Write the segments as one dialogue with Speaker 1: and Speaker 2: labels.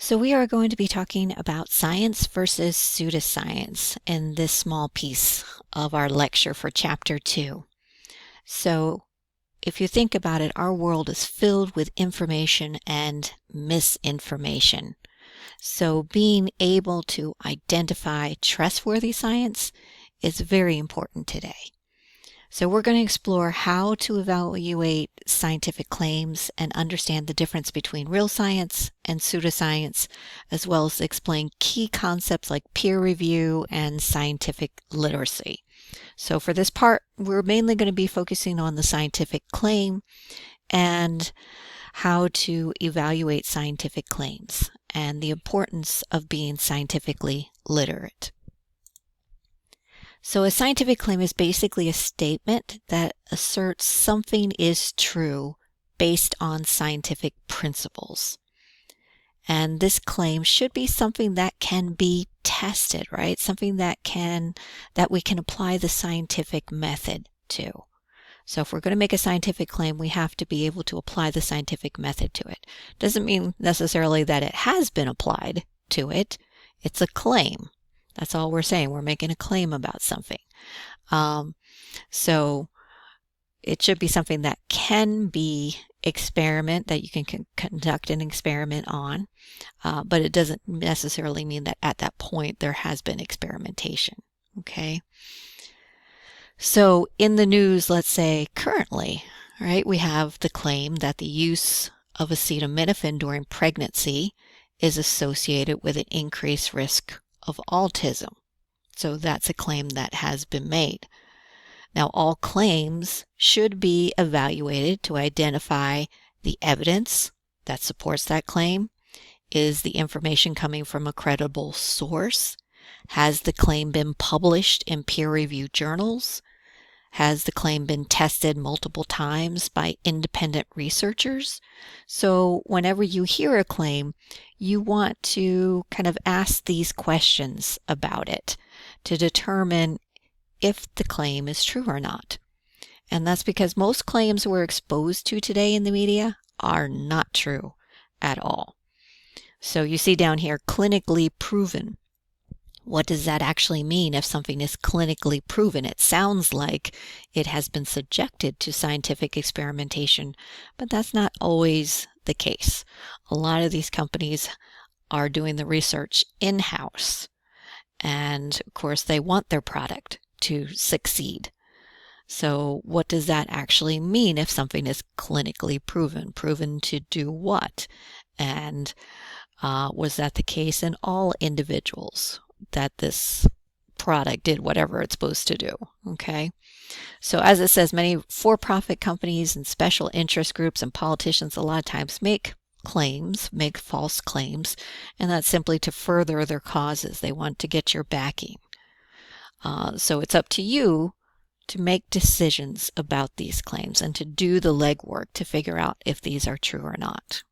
Speaker 1: So we are going to be talking about science versus pseudoscience in this small piece of our lecture for Chapter 2. So if you think about it, our world is filled with information and misinformation. So being able to identify trustworthy science is very important today. So we're going to explore how to evaluate scientific claims and understand the difference between real science and pseudoscience, as well as explain key concepts like peer review and scientific literacy. So for this part, we're mainly going to be focusing on the scientific claim and how to evaluate scientific claims and the importance of being scientifically literate. So a scientific claim is basically a statement that asserts something is true based on scientific principles. And this claim should be something that can be tested, right? Something that we can apply the scientific method to. So if we're going to make a scientific claim, we have to be able to apply the scientific method to it. Doesn't mean necessarily that it has been applied to it. It's a claim. That's all we're saying. We're making a claim about something. So it should be something that can be that you can conduct an experiment on, but it doesn't necessarily mean that at that point there has been experimentation. Okay. So in the news, let's say currently, right, we have the claim that the use of acetaminophen during pregnancy is associated with an increased risk of autism. So that's a claim that has been made. Now, all claims should be evaluated to identify the evidence that supports that claim. Is the information coming from a credible source? Has the claim been published in peer-reviewed journals? Has the claim been tested multiple times by independent researchers? So whenever you hear a claim, you want to kind of ask these questions about it to determine if the claim is true or not. And that's because most claims we're exposed to today in the media are not true at all. So you see down here, clinically proven. What does that actually mean if something is clinically proven? It sounds like it has been subjected to scientific experimentation, but that's not always the case. A lot of these companies are doing the research in-house, and of course they want their product to succeed. So what does that actually mean if something is clinically proven? Proven to do what? And was that the case in all individuals, that this product did whatever it's supposed to do? Okay. So as it says, many for-profit companies and special interest groups and politicians a lot of times make false claims, and that's simply to further their causes. They want to get your backing. So it's up to you to make decisions about these claims and to do the legwork to figure out if these are true or not.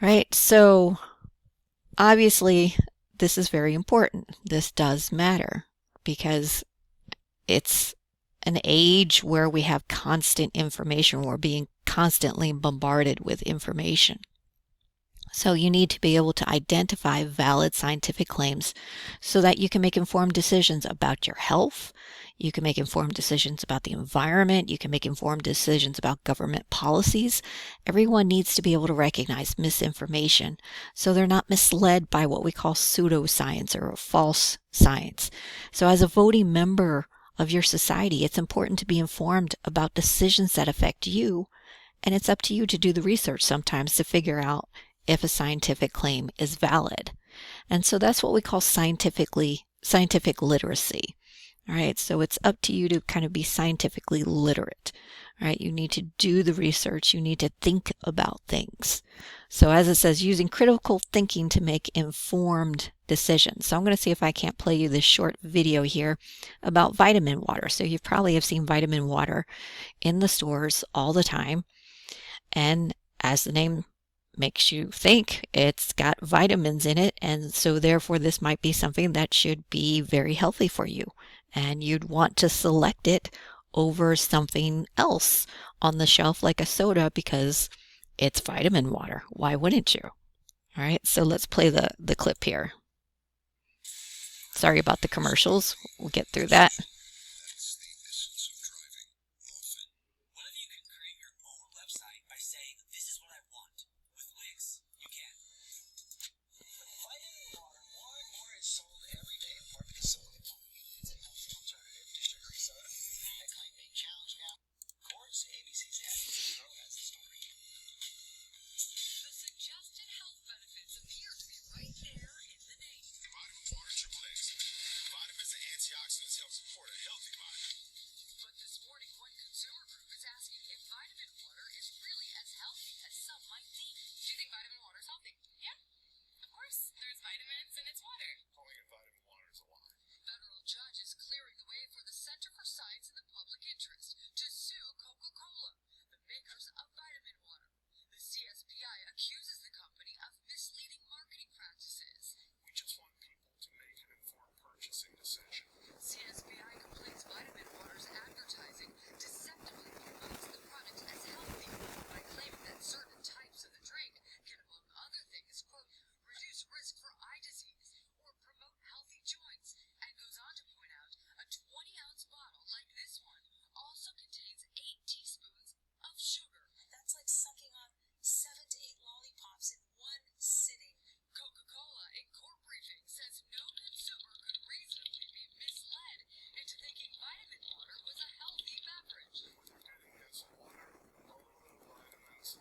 Speaker 1: Right, so obviously this is very important. This does matter because it's an age where we have constant information. We're being constantly bombarded with information. So you need to be able to identify valid scientific claims so that you can make informed decisions about your health. You can make informed decisions about the environment. You can make informed decisions about government policies. Everyone needs to be able to recognize misinformation so they're not misled by what we call pseudoscience or false science. So as a voting member of your society, it's important to be informed about decisions that affect you, and it's up to you to do the research sometimes to figure out if a scientific claim is valid. And so that's what we call scientific literacy. All right, so it's up to you to kind of be scientifically literate. All right, you need to do the research. You need to think about things. So as it says, using critical thinking to make informed decisions. So I'm going to see if I can't play you this short video here about vitamin water. So you probably have seen vitamin water in the stores all the time. And as the name makes you think, it's got vitamins in it, and so therefore this might be something that should be very healthy for you, and you'd want to select it over something else on the shelf like a soda because It's vitamin water. Why wouldn't you? All right, so let's play the clip here. Sorry about the commercials. We'll get through that.
Speaker 2: Antioxidants help support a healthy mind. But this morning, one consumer group is asking if vitamin water is really as healthy as some might think. Do you think vitamin water is healthy? Yeah, of course. There's vitamins in its water. Calling it vitamin water is a lie. Federal judge is clearing the way for the Center for Science in the Public Interest to sue Coca-Cola, the makers of vitamin water. The CSPI accuses the company of misleading marketing practices. We just want people to make an informed purchasing decision. CSPI complains vitamin water's advertising deceptively promotes the product as healthy by claiming that certain types of the drink can, among other things, quote, reduce risk for eye disease or promote healthy joints, and goes on to point out a 20-ounce bottle like this one also contains 8 teaspoons of sugar. That's like sucking on 7 to 8 lollipops in one sitting. Coca-Cola, in court briefing, says no consumer could reasonably be misled into thinking vitamin water was a healthy beverage. What they're getting is water, a little bit of vitamins,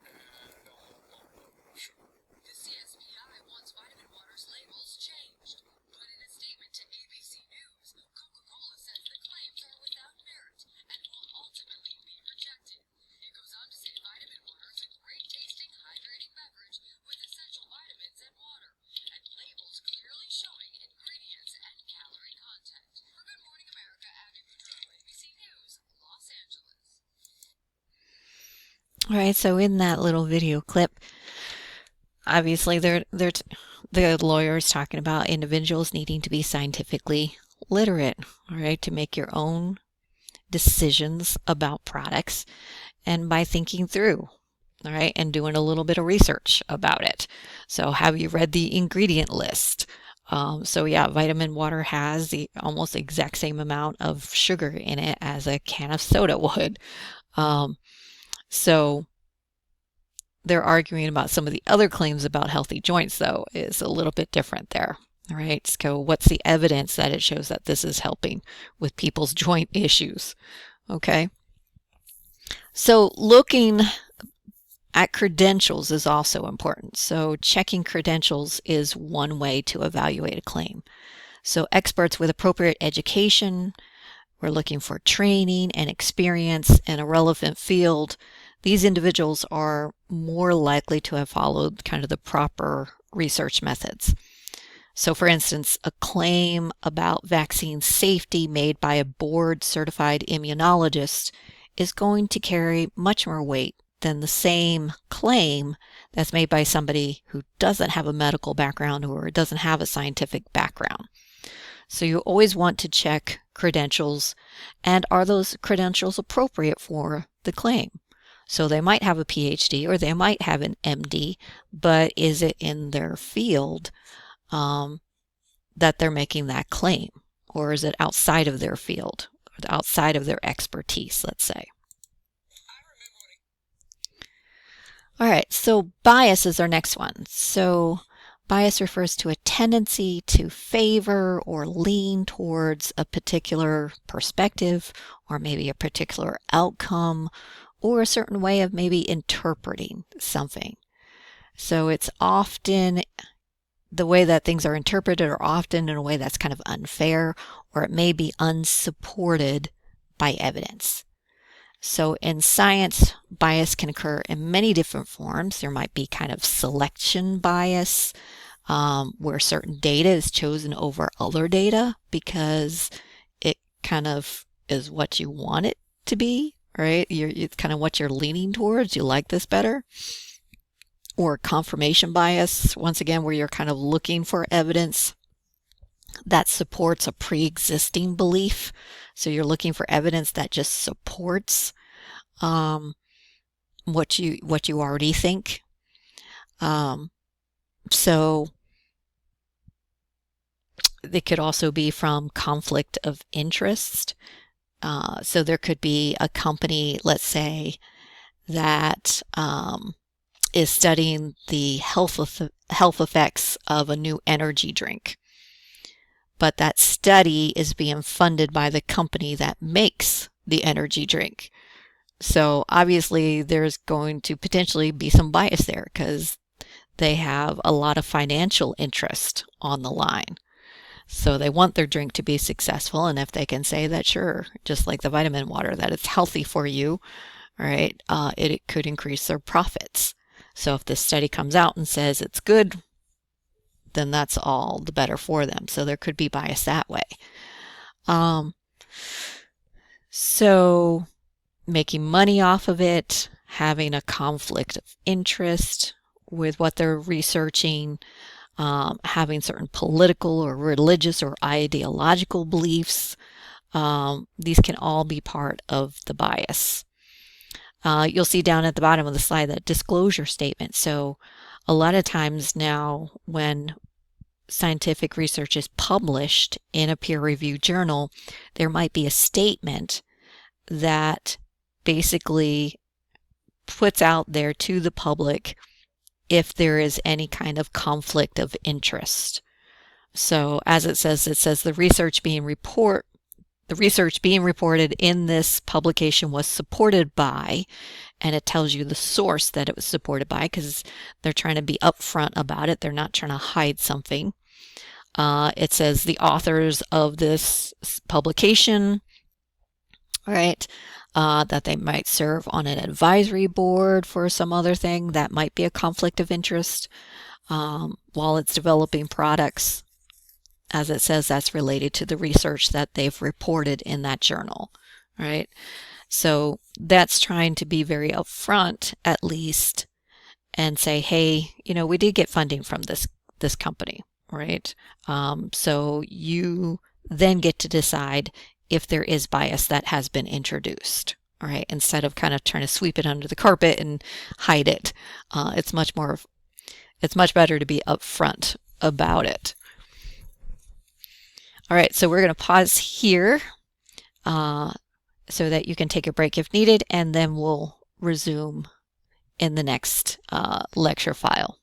Speaker 2: and a whole boatload of sugar. The CSPI wants vitamin water's labels changed, but in a statement to ABC News, Coca-Cola says the claims are without merit and will ultimately be rejected. It goes on to say vitamin water is a great-tasting, hydrating beverage with essential vitamins and water, and labels clearly showing ingredients and calorie content. For Good Morning America, Abby Boudreau, ABC News, Los Angeles.
Speaker 1: All right, so in that little video clip, obviously the lawyer's talking about individuals needing to be scientifically literate, all right, to make your own decisions about products and by thinking through, all right, and doing a little bit of research about it. So have you read the ingredient list? So yeah, vitamin water has the almost exact same amount of sugar in it as a can of soda would. So they're arguing about some of the other claims about healthy joints, though, is a little bit different there. All right, so what's the evidence that it shows that this is helping with people's joint issues? Okay. So looking at credentials is also important. So checking credentials is one way to evaluate a claim. So experts with appropriate education, we're looking for training and experience in a relevant field. These individuals are more likely to have followed kind of the proper research methods. So for instance, a claim about vaccine safety made by a board-certified immunologist is going to carry much more weight than the same claim that's made by somebody who doesn't have a medical background or doesn't have a scientific background. So you always want to check credentials, and are those credentials appropriate for the claim? So they might have a PhD or they might have an MD, but is it in their field that they're making that claim? Or is it outside of their field, outside of their expertise, let's say? All right, so bias is our next one. So bias refers to a tendency to favor or lean towards a particular perspective or maybe a particular outcome or a certain way of maybe interpreting something. So it's often the way that things are interpreted are often in a way that's kind of unfair, or it may be unsupported by evidence. So in science, bias can occur in many different forms. There might be kind of selection bias, where certain data is chosen over other data because it kind of is what you want it to be, right? It's kind of what you're leaning towards. You like this better. Or confirmation bias, once again, where you're kind of looking for evidence that supports a pre-existing belief. So you're looking for evidence that just supports what you already think. So it could also be from conflict of interest. So there could be a company, let's say, that is studying the health effects of a new energy drink. But that study is being funded by the company that makes the energy drink. So obviously there's going to potentially be some bias there because they have a lot of financial interest on the line. So they want their drink to be successful, and if they can say that, sure, just like the vitamin water, that it's healthy for you, right, it could increase their profits. So if this study comes out and says it's good, then that's all the better for them. So there could be bias that way. So making money off of it, having a conflict of interest with what they're researching, having certain political or religious or ideological beliefs, these can all be part of the bias. You'll see down at the bottom of the slide that disclosure statement. So a lot of times now when scientific research is published in a peer-reviewed journal, there might be a statement that basically puts out there to the public if there is any kind of conflict of interest. So as it says the research being reported in this publication was supported by, and it tells you the source that it was supported by because they're trying to be upfront about it. They're not trying to hide something. It says the authors of this publication, right, that they might serve on an advisory board for some other thing that might be a conflict of interest while it's developing products. As it says, that's related to the research that they've reported in that journal, right? So that's trying to be very upfront, at least, and say, hey, we did get funding from this company, right? So you then get to decide if there is bias that has been introduced, all right? Instead of kind of trying to sweep it under the carpet and hide it, it's much better to be upfront about it. All right, so we're going to pause here so that you can take a break if needed, and then we'll resume in the next lecture file.